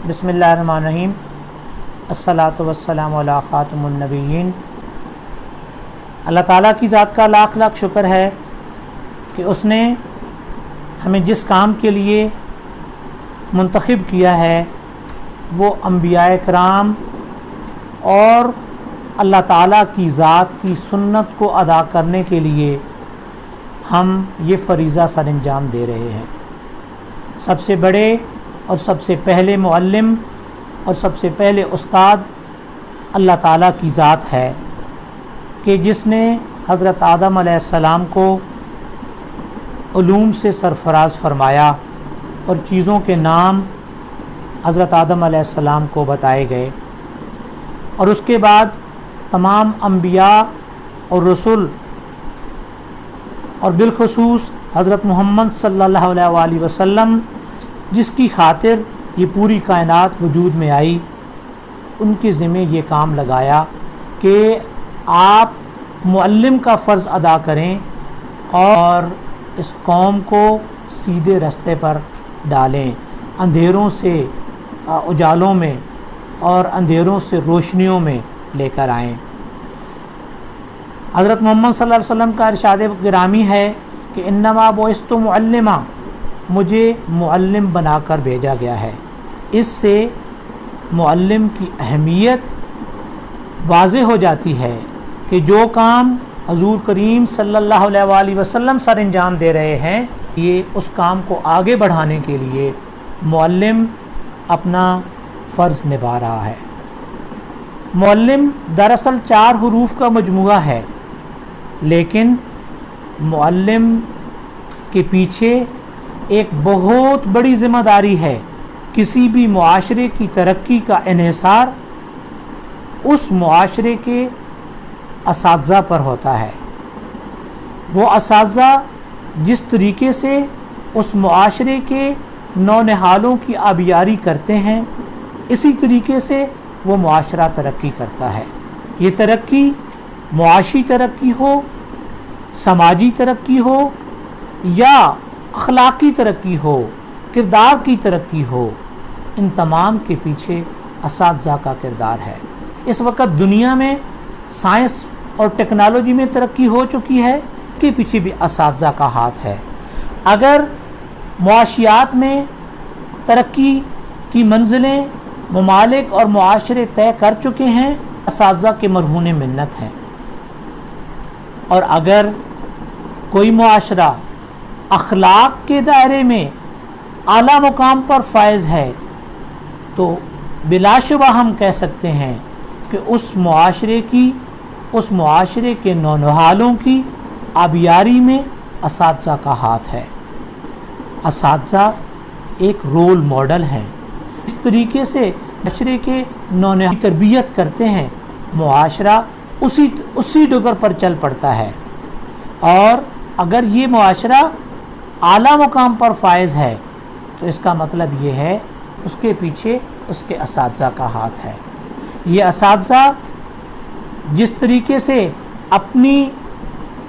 बिस्मिल्लाहिर्रहमानिर्रहीम अस्सलातु वस्सलामु अला खातिमुन नबिय्यीन। अल्लाह ताला की ज़ात का लाख लाख शुक्र है कि उसने हमें जिस काम के लिए मुंतखब किया है वो अंबियाए कराम और अल्लाह ताला की ज़ात की सुन्नत को अदा करने के लिए हम ये फ़रीज़ा सर अंजाम दे रहे हैं। सबसे बड़े और सबसे पहले मुअल्लिम और सबसे पहले उस्ताद अल्लाह ताला की ज़ात है कि जिसने हज़रत आदम अलैहिस्सलाम को उलूम से सरफराज फरमाया और चीज़ों के नाम हज़रत आदम अलैहिस्सलाम को बताए गए और उसके बाद तमाम अंबिया और रसूल और बिलखुसूस हज़रत मोहम्मद सल्लल्लाहु अलैहि वसल्लम जिसकी खातिर ये पूरी कायनात वजूद में आई, उनके ज़िम्मे ये काम लगाया कि आप मुअल्लिम का फ़र्ज़ अदा करें और इस कौम को सीधे रास्ते पर डालें, अंधेरों से उजालों में और अंधेरों से रोशनियों में लेकर आएँ। हज़रत मोहम्मद सल्लल्लाहु अलैहि वसल्लम का इरशाद गिरामी है कि इन्नमा बुइस्तु मुअल्लिमा, मुझे मुअल्लिम बनाकर भेजा गया है। इससे मुअल्लिम की अहमियत वाज़े हो जाती है कि जो काम हज़ूर करीम सल्लल्लाहु अलैहि वसल्लम सर अंजाम दे रहे हैं, ये उस काम को आगे बढ़ाने के लिए मुअल्लिम अपना फ़र्ज़ निभा रहा है। मुअल्लिम दरअसल 4 हुरूफ का मजमूआ है, लेकिन मुअल्लिम के पीछे एक बहुत बड़ी ज़िम्मेदारी है। किसी भी मुआशरे की तरक्की का इन्हिसार उस मुआशरे के असातिज़ा पर होता है। वो असातिज़ा जिस तरीके से उस मुआशरे के नौनिहालों की आबियारी करते हैं, इसी तरीके से वो मुआशरा तरक्की करता है। ये तरक्की मुआशी तरक्की हो, समाजी तरक्की हो या अखलाकी तरक्की हो, किरदार की तरक्की हो, इन तमाम के पीछे असातिज़ा का किरदार है। इस वक्त दुनिया में साइंस और टेक्नोलॉजी में तरक्की हो चुकी है, के पीछे भी असातिज़ा का हाथ है। अगर मुआशियात में तरक्की की मंजिलें ममालिक और मुआशरे तय कर चुके हैं, असातिज़ा के मरहून मिन्नत हैं। और अगर कोई मुआशरा अखलाक के दायरे में आला मुकाम पर फायज़ है तो बिलाशुबा हम कह सकते हैं कि उस मुआशरे के नौनिहालों की आबियारी में असातिज़ा का हाथ है। असातिज़ा एक रोल मॉडल हैं। इस तरीके से मुआशरे के नौनिहाल की तरबियत करते हैं, मुआशरा उसी डगर पर चल पड़ता है। और अगर ये मुआशरा आला मुकाम पर फायज़ है तो इसका मतलब ये है उसके पीछे उसके असातिज़ा का हाथ है। ये असातिज़ा जिस तरीके से अपनी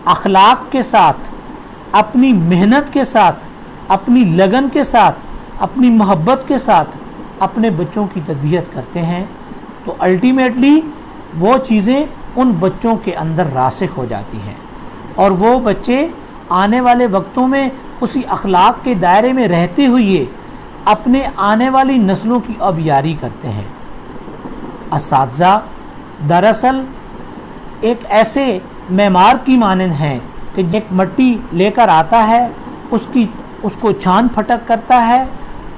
अखलाक के साथ, अपनी मेहनत के साथ, अपनी लगन के साथ, अपनी मोहब्बत के साथ अपने बच्चों की तरबियत करते हैं, तो अल्टीमेटली वो चीज़ें उन बच्चों के अंदर रासिख हो जाती हैं और वो बच्चे आने वाले वक्तों में उसी अखलाक के दायरे में रहते हुए अपने आने वाली नस्लों की आबियारी करते हैं। असातिज़ा दरअसल एक ऐसे मेमार की मानंद हैं कि एक मिट्टी लेकर आता है, उसको छान फटक करता है,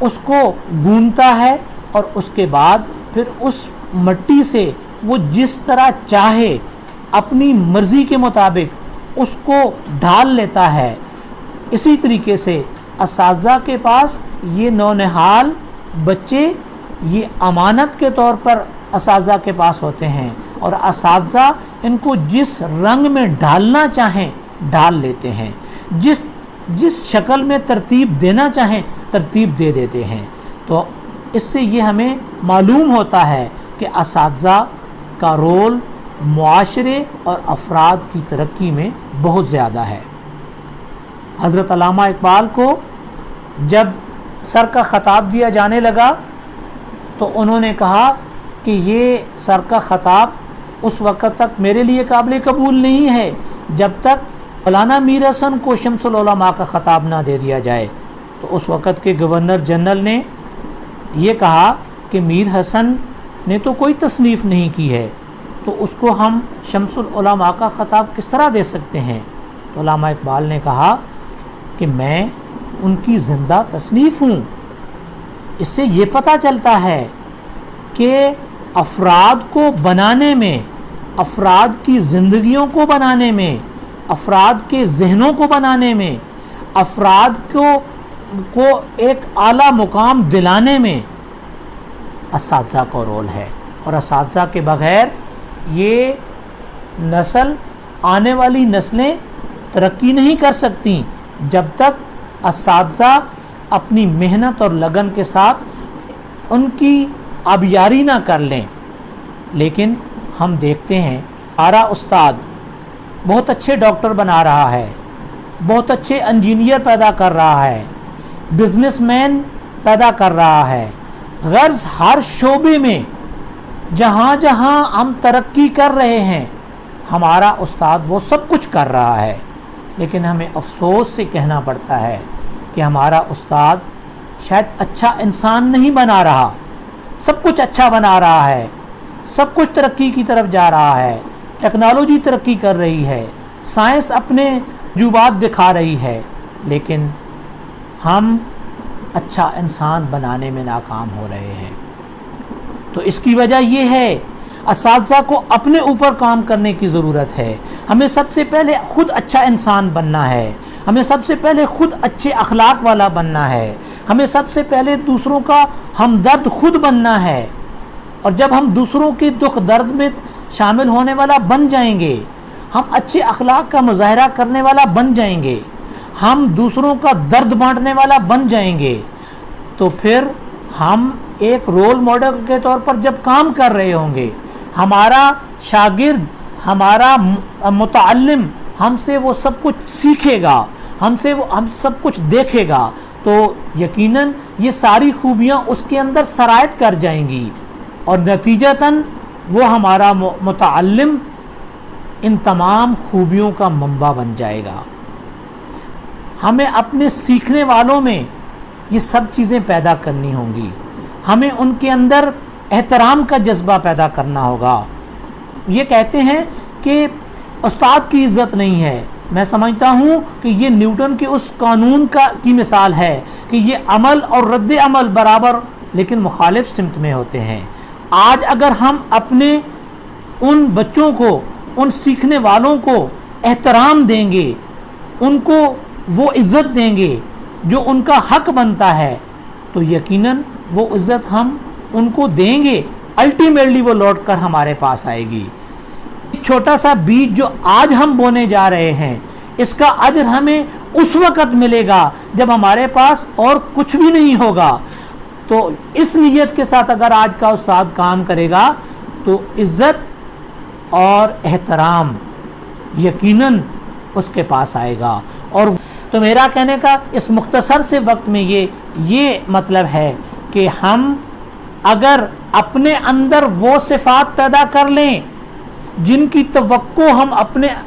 उसको गूंथता है और उसके बाद फिर उस मिट्टी से वो जिस तरह चाहे अपनी मर्ज़ी के मुताबिक उसको ढाल लेता है। इसी तरीके से असातिज़ा के पास ये नौनिहाल बच्चे ये अमानत के तौर पर असातिज़ा के पास होते हैं और असातिज़ा इनको जिस रंग में ढालना चाहें ढाल लेते हैं, जिस शक्ल में तरतीब देना चाहें तरतीब दे देते हैं। तो इससे ये हमें मालूम होता है कि असातिज़ा का रोल मुआशरे और अफराद की तरक्की में बहुत ज़्यादा है। हज़रत अल्लामा इकबाल को जब सर का ख़ताब दिया जाने लगा تو انہوں نے کہا کہ یہ سر کا خطاب اس وقت تک میرے لیے قابل قبول نہیں ہے جب تک مولانا میر حسن کو شمس العلماء کا خطاب نہ دے دیا جائے۔ تو اس وقت کے گورنر جنرل نے یہ کہا کہ میر حسن نے تو کوئی تصنیف نہیں کی ہے، تو اس کو ہم شمس العلماء کا خطاب کس طرح دے سکتے ہیں؟ تو علامہ اقبال نے کہا کہ میں ان کی زندہ تصنیف ہوں۔ اس سے یہ پتہ چلتا ہے کہ افراد کو بنانے میں، افراد کی زندگیوں کو بنانے میں، افراد کے ذہنوں کو بنانے میں، افراد کو ایک اعلیٰ مقام دلانے میں اساتذہ کا رول ہے، اور اساتذہ کے بغیر یہ نسل، آنے والی نسلیں ترقی نہیں کر سکتی جب تک اساتذہ اپنی محنت اور لگن کے ساتھ ان کی آبیاری نہ کر لیں۔ لیکن ہم دیکھتے ہیں ہمارا استاد بہت اچھے ڈاکٹر بنا رہا ہے، بہت اچھے انجینئر پیدا کر رہا ہے، بزنس مین پیدا کر رہا ہے، غرض ہر شعبے میں جہاں جہاں ہم ترقی کر رہے ہیں ہمارا استاد وہ سب کچھ کر رہا ہے، لیکن ہمیں افسوس سے کہنا پڑتا ہے کہ ہمارا استاد شاید اچھا انسان نہیں بنا رہا، سب کچھ اچھا بنا رہا ہے، سب کچھ ترقی کی طرف جا رہا ہے، ٹیکنالوجی ترقی کر رہی ہے، سائنس اپنے عجوبات دکھا رہی ہے، لیکن ہم اچھا انسان بنانے میں ناکام ہو رہے ہیں۔ تو اس کی وجہ یہ ہے اساتذہ کو اپنے اوپر کام کرنے کی ضرورت ہے۔ ہمیں سب سے پہلے خود اچھا انسان بننا ہے، ہمیں سب سے پہلے خود اچھے اخلاق والا بننا ہے، ہمیں سب سے پہلے دوسروں کا ہمدرد خود بننا ہے، اور جب ہم دوسروں کے دکھ درد میں شامل ہونے والا بن جائیں گے، ہم اچھے اخلاق کا مظاہرہ کرنے والا بن جائیں گے، ہم دوسروں کا درد بانٹنے والا بن جائیں گے، تو پھر ہم ایک رول ماڈل کے طور پر جب کام کر رہے ہوں گے، ہمارا شاگرد، ہمارا متعلم ہم سے وہ سب کچھ سیکھے گا، ہم سب کچھ دیکھے گا، تو یقیناً یہ ساری خوبیاں اس کے اندر سرایت کر جائیں گی، اور نتیجتاً وہ ہمارا متعلم ان تمام خوبیوں کا منبع بن جائے گا۔ ہمیں اپنے سیکھنے والوں میں یہ سب چیزیں پیدا کرنی ہوں گی، ہمیں ان کے اندر احترام کا جذبہ پیدا کرنا ہوگا۔ یہ کہتے ہیں کہ استاد کی عزت نہیں ہے، میں سمجھتا ہوں کہ یہ نیوٹن کے اس قانون کی مثال ہے کہ یہ عمل اور رد عمل برابر لیکن مخالف سمت میں ہوتے ہیں۔ آج اگر ہم اپنے ان بچوں کو، ان سیکھنے والوں کو احترام دیں گے، ان کو وہ عزت دیں گے جو ان کا حق بنتا ہے، تو یقیناً وہ عزت ہم ان کو دیں گے، الٹیمیٹلی وہ لوٹ کر ہمارے پاس آئے گی۔ چھوٹا سا بیج جو آج ہم بونے جا رہے ہیں، اس کا اجر ہمیں اس وقت ملے گا جب ہمارے پاس اور کچھ بھی نہیں ہوگا۔ تو اس نیت کے ساتھ اگر آج کا استاد کام کرے گا تو عزت اور احترام یقیناً اس کے پاس آئے گا۔ اور تو میرا کہنے کا اس مختصر سے وقت میں یہ مطلب ہے کہ ہم اگر اپنے اندر وہ صفات پیدا کر لیں جن کی توقع ہم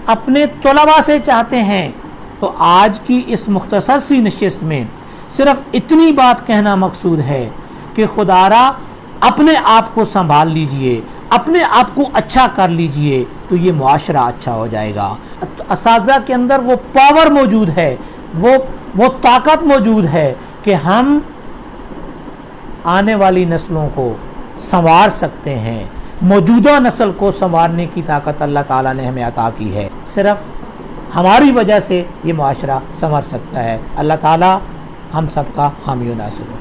اپنے طلباء سے چاہتے ہیں، تو آج کی اس مختصر سی نشست میں صرف اتنی بات کہنا مقصود ہے کہ خدا را اپنے آپ کو سنبھال لیجئے، اپنے آپ کو اچھا کر لیجئے، تو یہ معاشرہ اچھا ہو جائے گا۔ اساتذہ کے اندر وہ پاور موجود ہے، وہ طاقت موجود ہے کہ ہم آنے والی نسلوں کو سنوار سکتے ہیں، موجودہ نسل کو سنوارنے کی طاقت اللہ تعالیٰ نے ہمیں عطا کی ہے۔ صرف ہماری وجہ سے یہ معاشرہ سنور سکتا ہے۔ اللہ تعالیٰ ہم سب کا حامی و ناصر ہو۔